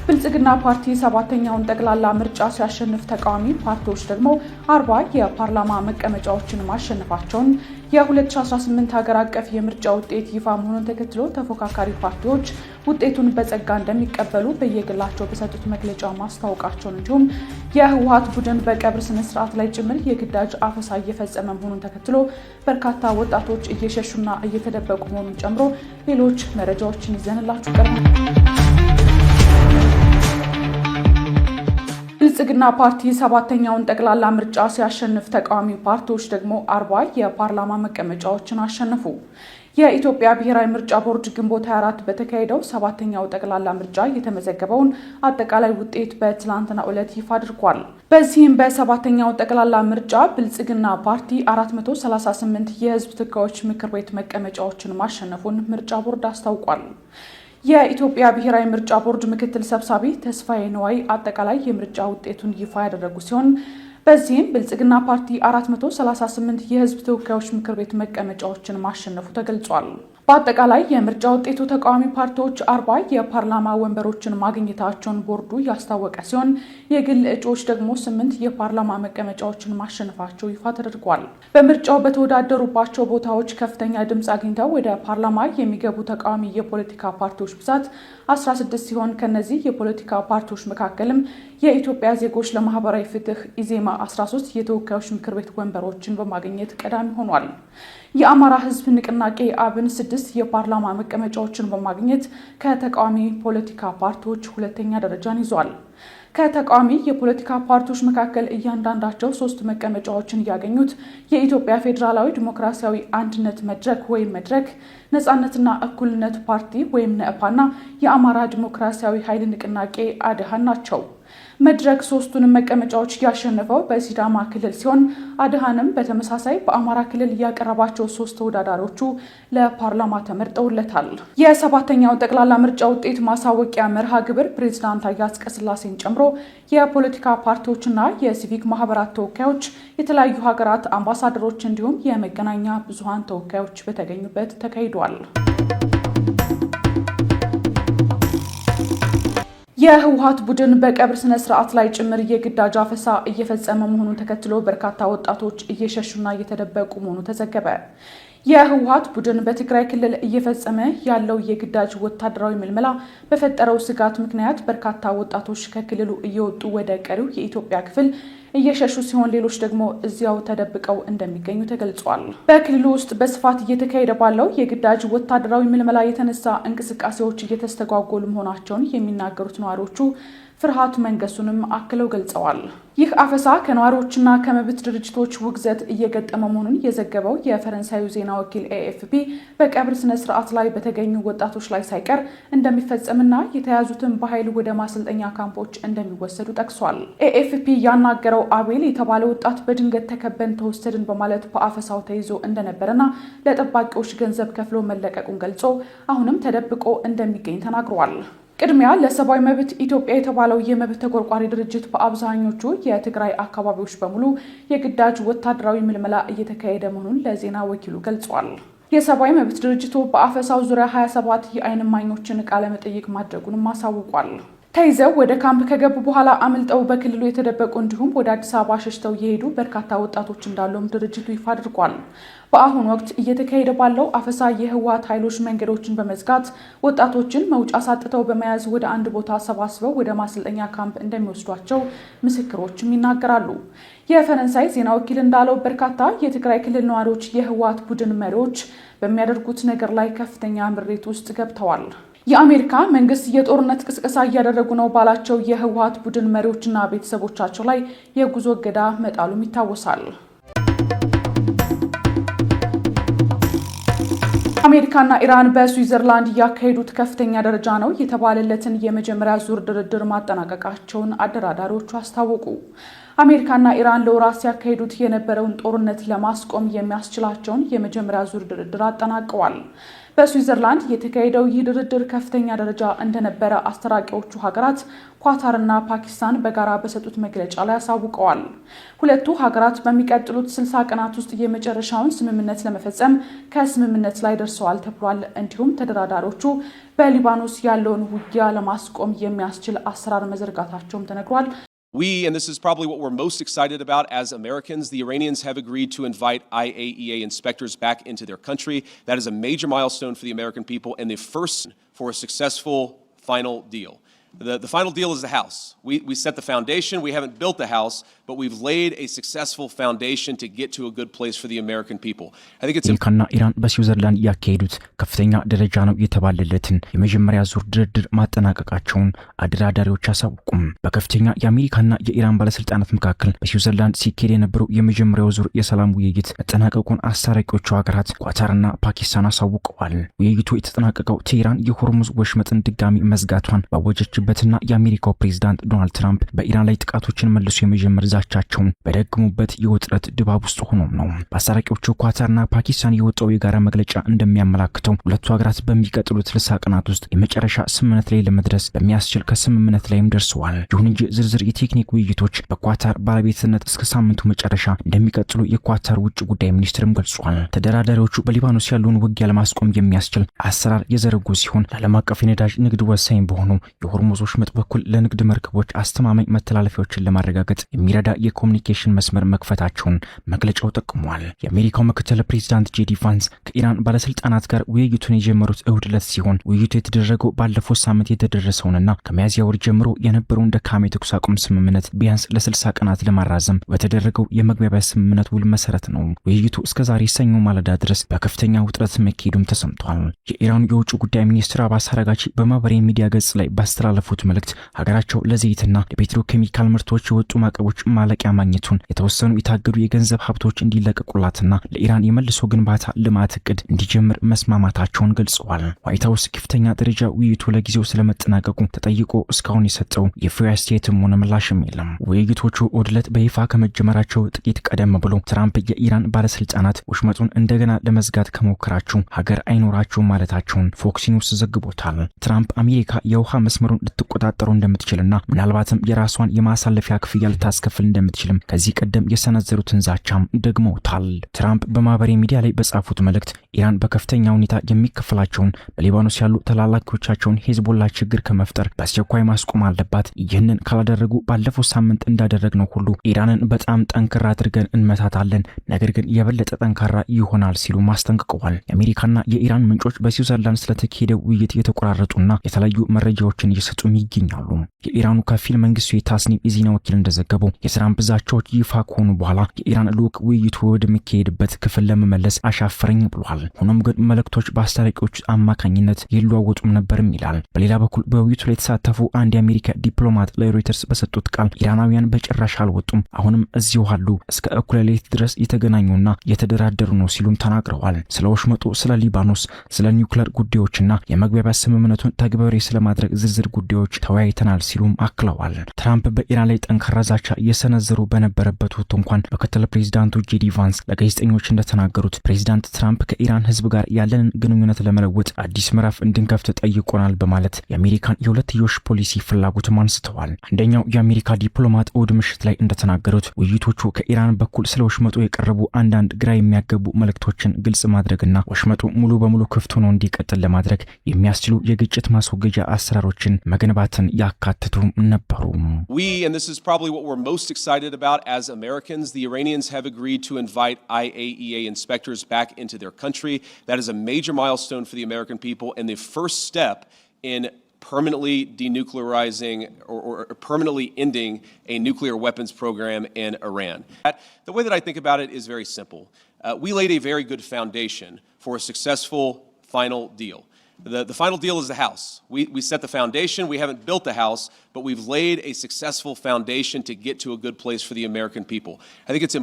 ብልጽግና ፓርቲ ሰባተኛውን ጠቅላላ ምርጫ ሲያሸንፍ ተቃዋሚ ፓርቲዎች ደግሞ 40 የፓርላማ መቀመጫዎችን ማሸነፋቸውን የ2018 ሀገር አቀፍ የምርጫ ውጤት ይፋ መሆኑን ተከትሎ ተፎካካሪ ፓርቲዎች ውጤቱን በጸጋ እንደሚቀበሉ በየግላቸው በሰጡት መግለጫ ማስታወቃቸውን እንዲሁም የህወሓት ቡድን በቀብር ስነ ስርዓት ላይ ጭምር የግዳጅ አፈሳ እየፈጸመ መሆኑን ተከትሎ በርካታ ወጣቶች እየሸሹና እየተደበቁ መሆኑን ጨምሮ ሌሎች መረጃዎችን ይዘንላችሁ ቀርበናል። ብልጽግና ፓርቲ ሰባተኛውን ጠቅላላ ምርጫ ሲያሸንፍ ተቃዋሚ ፓርቲዎች ደግሞ 40 የፓርላማ መቀመጫዎችን አሸነፉ። የኢትዮጵያ ብሔራዊ ምርጫ ቦርድ ግንቦት 24 በተካሄደው ሰባተኛው ጠቅላላ ምርጫ የተመዘገበውን አጠቃላይ ውጤት በትላንትናው ዕለት ይፋ አድርጓል። በዚህም በሰባተኛው ጠቅላላ ምርጫ ብልጽግና ፓርቲ 438 የህዝብ ተወካዮች ምክር ቤት መቀመጫዎችን ማሸነፉን ምርጫ ቦርድ አስታውቋል። የኢትዮጵያ ብሔራዊ ምርጫ ቦርድ ምክትል ሰብሳቢ ተስፋዬ ነዋይ አጠቃላይ የምርጫ ውጤቱን ይፋ ያደረጉ ሲሆን በዚህም ብልጽግና ፓርቲ 438 የህዝብ ተወካዮች ምክር ቤት መቀመጫዎችን ማሸነፉ ተገልጿል። በአጠቃላይ የምርጫ ውጤቱ ተቃዋሚ ፓርቲዎች 40 የፓርላማ ወንበሮችን ማግኘታቸውን ቦርዱ ያስታወቀ ሲሆን የግል እጩዎች ደግሞ 8 የፓርላማ መቀመጫዎችን ማሸነፋቸው ይፋ ተደርጓል። በምርጫው በተወዳደሩባቸው ቦታዎች ከፍተኛ ድምፅ አግኝተው ወደ ፓርላማ የሚገቡ ተቃዋሚ የፖለቲካ ፓርቲዎች ብዛት 16 ሲሆን ከነዚህ የፖለቲካ ፓርቲዎች መካከልም የኢትዮጵያ ዜጎች ለማህበራዊ ፍትህ ኢዜማ 13 የተወካዮች ምክር ቤት ወንበሮችን በማግኘት ቀዳሚ ሆኗል። የአማራ ህዝብ ንቅናቄ አብን 6 የፓርላማ መቀመጫዎችን በማግኘት ከተቃዋሚ ፖለቲካ ፓርቲዎች ሁለተኛ ደረጃን ይዟል። ከተቃዋሚ የፖለቲካ ፓርቲዎች መካከል እያንዳንዳቸው 3 መቀመጫዎችን ያገኙት የኢትዮጵያ ፌዴራላዊ ዲሞክራሲያዊ አንድነት መድረክ ወይም መድረክ፣ ነጻነትና እኩልነት ፓርቲ ወይም ነእፓና የአማራ ዲሞክራሲያዊ ኃይል ንቅናቄ አድሃን ናቸው። መድረክ 3ቱንም መቀመጫዎች ያሸነፈው በሲዳማ ክልል ሲሆን አድሃንም በተመሳሳይ በአማራ ክልል ያቀረባቸው 3 ተወዳዳሪዎቹ ለፓርላማ ተመርጠውለታል። የሰባተኛው ጠቅላላ ምርጫ ውጤት ማሳወቂያ መርሃ ግብር ፕሬዝዳንት ታዬ አጽቀሥላሴን ጨምሮ የፖለቲካ ፓርቲዎችና የሲቪክ ማህበራት ተወካዮች፣ የተለያዩ ሀገራት አምባሳደሮች እንዲሁም የመገናኛ ብዙሃን ተወካዮች በተገኙበት ተካሂዷል። የህወሓት ቡድን በቀብር ስነ ስርዓት ላይ ጭምር የግዳጅ አፈሳ እየፈጸመ መሆኑን ተከትሎ በርካታ ወጣቶች እየሸሹና እየተደበቁ መሆኑ ተዘገበ። የህወሓት ቡድን በትግራይ ክልል እየፈጸመ ያለው የግዳጅ ወታደራዊ ምልመላ በፈጠረው ስጋት ምክንያት በርካታ ወጣቶች ከክልሉ እየወጡ ወደ ቀሪው የኢትዮጵያ ክፍል እየሸሹ ሲሆን ሌሎች ደግሞ እዚያው ተደብቀው እንደሚገኙ ተገልጿል። በክልሉ ውስጥ በስፋት እየተካሄደ ባለው የግዳጅ ወታደራዊ ምልመላ የተነሳ እንቅስቃሴዎች እየተስተጓጎሉ መሆናቸውን የሚናገሩት ነዋሪዎቹ ፍርሃት መንገሱንም አክለው ገልጸዋል። ይህ አፈሳ ከነዋሪዎችና ከመብት ድርጅቶች ውግዘት እየገጠመ መሆኑን የዘገበው የፈረንሳዩ ዜና ወኪል ኤኤፍፒ በቀብር ስነ ስርዓት ላይ በተገኙ ወጣቶች ላይ ሳይቀር እንደሚፈጸምና የተያዙትን በኃይል ወደ ማሰልጠኛ ካምፖች እንደሚወሰዱ ጠቅሷል። ኤኤፍፒ ያናገረው አቤል የተባለ ወጣት በድንገት ተከበን ተወሰድን በማለት በአፈሳው ተይዞ እንደነበረና ለጠባቂዎች ገንዘብ ከፍሎ መለቀቁን ገልጾ አሁንም ተደብቆ እንደሚገኝ ተናግሯል። ቅድሚያ ለሰብአዊ መብት ኢትዮጵያ የተባለው የመብት ተቆርቋሪ ድርጅት በአብዛኞቹ የትግራይ አካባቢዎች በሙሉ የግዳጅ ወታደራዊ ምልመላ እየተካሄደ መሆኑን ለዜና ወኪሉ ገልጿል። የሰብአዊ መብት ድርጅቱ በአፈሳው ዙሪያ 27 የዓይን እማኞችን ቃለ መጠይቅ ማድረጉንም አሳውቋል። ተይዘው ወደ ካምፕ ከገቡ በኋላ አምልጠው በክልሉ የተደበቁ እንዲሁም ወደ አዲስ አበባ ሸሽተው የሄዱ በርካታ ወጣቶች እንዳሉም ድርጅቱ ይፋ አድርጓል። በአሁኑ ወቅት እየተካሄደ ባለው አፈሳ የህወሓት ኃይሎች መንገዶችን በመዝጋት ወጣቶችን መውጫ ሳጥተው በመያዝ ወደ አንድ ቦታ ሰባስበው ወደ ማሰልጠኛ ካምፕ እንደሚወስዷቸው ምስክሮችም ይናገራሉ። የፈረንሳይ ዜና ወኪል እንዳለው በርካታ የትግራይ ክልል ነዋሪዎች የህወሓት ቡድን መሪዎች በሚያደርጉት ነገር ላይ ከፍተኛ ምሬት ውስጥ ገብተዋል። የአሜሪካ መንግስት የጦርነት ቅስቀሳ እያደረጉ ነው ባላቸው የህወሓት ቡድን መሪዎችና ቤተሰቦቻቸው ላይ የጉዞ እገዳ መጣሉም ይታወሳል። አሜሪካና ኢራን በስዊዘርላንድ ያካሄዱት ከፍተኛ ደረጃ ነው የተባለለትን የመጀመሪያ ዙር ድርድር ማጠናቀቃቸውን አደራዳሪዎቹ አስታወቁ። አሜሪካና ኢራን ለወራት ሲያካሂዱት የነበረውን ጦርነት ለማስቆም የሚያስችላቸውን የመጀመሪያ ዙር ድርድር አጠናቀዋል። በስዊዘርላንድ የተካሄደው ይህ ድርድር ከፍተኛ ደረጃ እንደነበረ አስተራቂዎቹ ሀገራት ኳታርና ፓኪስታን በጋራ በሰጡት መግለጫ ላይ አሳውቀዋል። ሁለቱ ሀገራት በሚቀጥሉት 60 ቀናት ውስጥ የመጨረሻውን ስምምነት ለመፈጸም ከስምምነት ላይ ደርሰዋል ተብሏል። እንዲሁም ተደራዳሪዎቹ በሊባኖስ ያለውን ውጊያ ለማስቆም የሚያስችል አሰራር መዘርጋታቸውም ተነግሯል። We, and this is probably what we're most excited about as Americans, the Iranians have agreed to invite IAEA inspectors back into their country. That is a major milestone for the American people and the first for a successful final deal. The final deal is the house. We set the foundation. We haven't built the house, but we've laid a successful foundation to get to a good place for the American people. I think it's አሜሪካና ኢራን በስዊዘርላንድ ያካሄዱት ከፍተኛ ደረጃ ነው የተባለለትን የመጀመሪያ ዙር ድርድር ማጠናቀቃቸውን አደራዳሪዎች አሳወቁም። በከፍተኛ የአሜሪካና የኢራን ባለስልጣናት መካከል በስዊዘርላንድ ሲካሄድ የነበረው የመጀመሪያው ዙር የሰላም ውይይት መጠናቀቁን አስታራቂዎቹ ሀገራት ኳታርና ፓኪስታን አሳውቀዋል። ውይይቱ የተጠናቀቀው ቴህራን የሆርሙዝ ወሽመጥን ድጋሚ መዝጋቷን ባወጀች በትና የአሜሪካው ፕሬዝዳንት ዶናልድ ትራምፕ በኢራን ላይ ጥቃቶችን መልሶ የመጀመር ዛቻቸውን በደገሙበት የውጥረት ድባብ ውስጥ ሆኖም ነው። በአስታራቂዎቹ ኳታርና ፓኪስታን የወጣው የጋራ መግለጫ እንደሚያመላክተው ሁለቱ ሀገራት በሚቀጥሉት 60 ቀናት ውስጥ የመጨረሻ ስምምነት ላይ ለመድረስ በሚያስችል ከስምምነት ላይም ደርሰዋል። ይሁን እንጂ ዝርዝር የቴክኒክ ውይይቶች በኳታር ባለቤትነት እስከ ሳምንቱ መጨረሻ እንደሚቀጥሉ የኳታር ውጭ ጉዳይ ሚኒስትርም ገልጿል። ተደራዳሪዎቹ በሊባኖስ ያለውን ውጊያ ለማስቆም የሚያስችል አሰራር የዘረጉ ሲሆን ለዓለም አቀፍ የነዳጅ ንግድ ወሳኝ በሆኑ የሆርሙዝ ወሽመጥ በኩል ለንግድ መርከቦች አስተማማኝ መተላለፊያዎችን ለማረጋገጥ የሚረዳ የኮሙኒኬሽን መስመር መክፈታቸውን መግለጫው ጠቁሟል። የአሜሪካው ምክትል ፕሬዝዳንት ጄዲ ቫንስ ከኢራን ባለስልጣናት ጋር ውይይቱን የጀመሩት እሁድ ዕለት ሲሆን ውይይቱ የተደረገው ባለፈው ሳምንት የተደረሰውንና ከሚያዝያ ወር ጀምሮ የነበረውን ደካማ የተኩስ አቁም ስምምነት ቢያንስ ለ60 ቀናት ለማራዘም በተደረገው የመግባቢያ ስምምነት ውል መሰረት ነው። ውይይቱ እስከዛሬ ሰኞ ማለዳ ድረስ በከፍተኛ ውጥረት መካሄዱም ተሰምቷል። የኢራኑ የውጭ ጉዳይ ሚኒስትር አባስ አራጋቺ በማህበራዊ ሚዲያ ገጽ ላይ ባስተላለፉት መልእክት ሀገራቸው ለዘይትና ለፔትሮኬሚካል ምርቶች የወጡ ማዕቀቦች ማለቂያ ማግኘቱን፣ የተወሰኑ የታገዱ የገንዘብ ሀብቶች እንዲለቀቁላትና ለኢራን የመልሶ ግንባታ ልማት እቅድ እንዲጀምር መስማማታቸውን ገልጸዋል። ዋይት ሀውስ ከፍተኛ ደረጃ ውይይቱ ለጊዜው ስለመጠናቀቁ ተጠይቆ እስካሁን የሰጠው የፍሪ አስተያየትም ሆነ ምላሽም የለም። ውይይቶቹ ዑደት በይፋ ከመጀመራቸው ጥቂት ቀደም ብሎ ትራምፕ የኢራን ባለስልጣናት ወሽመጡን እንደገና ለመዝጋት ከሞከራቸው ሀገር አይኖራቸውም ማለታቸውን ፎክስ ኒውስ ዘግቦታል። ትራምፕ አሜሪካ የውሃ መስመሩን ልትቆጣጠሩ እንደምትችልና ምናልባትም የራሷን የማሳለፊያ ክፍያ ልታስከፍል እንደምትችልም ከዚህ ቀደም የሰነዘሩትን ዛቻም ደግመውታል። ትራምፕ በማህበራዊ ሚዲያ ላይ በጻፉት መልእክት ኢራን በከፍተኛ ሁኔታ የሚከፈላቸውን በሊባኖስ ያሉ ተላላኪዎቻቸውን ሄዝቦላ ችግር ከመፍጠር በአስቸኳይ ማስቆም አለባት። ይህንን ካላደረጉ ባለፈው ሳምንት እንዳደረግነው ሁሉ ኢራንን በጣም ጠንካራ አድርገን እንመታታለን፣ ነገር ግን የበለጠ ጠንካራ ይሆናል ሲሉ ማስጠንቅቀዋል። የአሜሪካና የኢራን ምንጮች በስዊዘርላንድ ስለተካሄደው ውይይት የተቆራረጡና የተለያዩ መረጃዎችን እየሰጡም ይገኛሉ። የኢራኑ ከፊል መንግስቱ የታስኒም የዜና ወኪል እንደዘገበው የትራምፕ ዛቻዎች ይፋ ከሆኑ በኋላ የኢራን ልዑክ ውይይቱ ወደሚካሄድበት ክፍል ለመመለስ አሻፈረኝ ብሏል። ሆኖም ግን መልእክቶች በአስታራቂዎች አማካኝነት ይለዋወጡም ነበርም ይላል። በሌላ በኩል በውይይቱ ላይ የተሳተፉ አንድ የአሜሪካ ዲፕሎማት ለሮይተርስ በሰጡት ቃል ኢራናውያን በጭራሽ አልወጡም፣ አሁንም እዚሁ አሉ፣ እስከ እኩለ ሌሊት ድረስ የተገናኙና የተደራደሩ ነው ሲሉም ተናግረዋል። ስለ ወሽመጡ፣ ስለ ሊባኖስ፣ ስለ ኒውክሌር ጉዳዮችና የመግባቢያ ስምምነቱን ተግባራዊ ስለማድረግ ዝርዝር ጉዳዮች ተወያይተናል ሲሉም አክለዋል። ትራምፕ በኢራን ላይ ጠንካራ ዛቻ የሰነዘሩ በነበረበት ወቅት እንኳን ምክትል ፕሬዝዳንቱ ጄዲ ቫንስ ለጋዜጠኞች እንደተናገሩት ፕሬዝዳንት ትራምፕ ከኢራን ህዝብ ጋር ያለንን ግንኙነት ለመለወጥ አዲስ ምዕራፍ እንድንከፍት ጠይቆናል በማለት የአሜሪካን የሁለትዮሽ ፖሊሲ ፍላጎትም አንስተዋል። አንደኛው የአሜሪካ ዲፕሎማት እሁድ ምሽት ላይ እንደተናገሩት ውይይቶቹ ከኢራን በኩል ስለ ወሽመጡ የቀረቡ አንዳንድ ግራ የሚያገቡ መልእክቶችን ግልጽ ማድረግና ወሽመጡ ሙሉ በሙሉ ክፍት ሆኖ እንዲቀጥል ለማድረግ የሚያስችሉ የግጭት ማስወገጃ አሰራሮችን መገንባትን ያካትቱ ነበሩ። We, and this is probably what we're most excited about as Americans, the Iranians have agreed to invite IAEA inspectors back into their country. That is a major milestone for the American people and the first step in permanently denuclearizing or permanently ending a nuclear weapons program in Iran. The way that I think about it is very simple. We laid a very good foundation for a successful final deal. The final deal is the house. We set the foundation. We haven't built the house, but we've laid a successful foundation to get to a good place for the American people. I think it's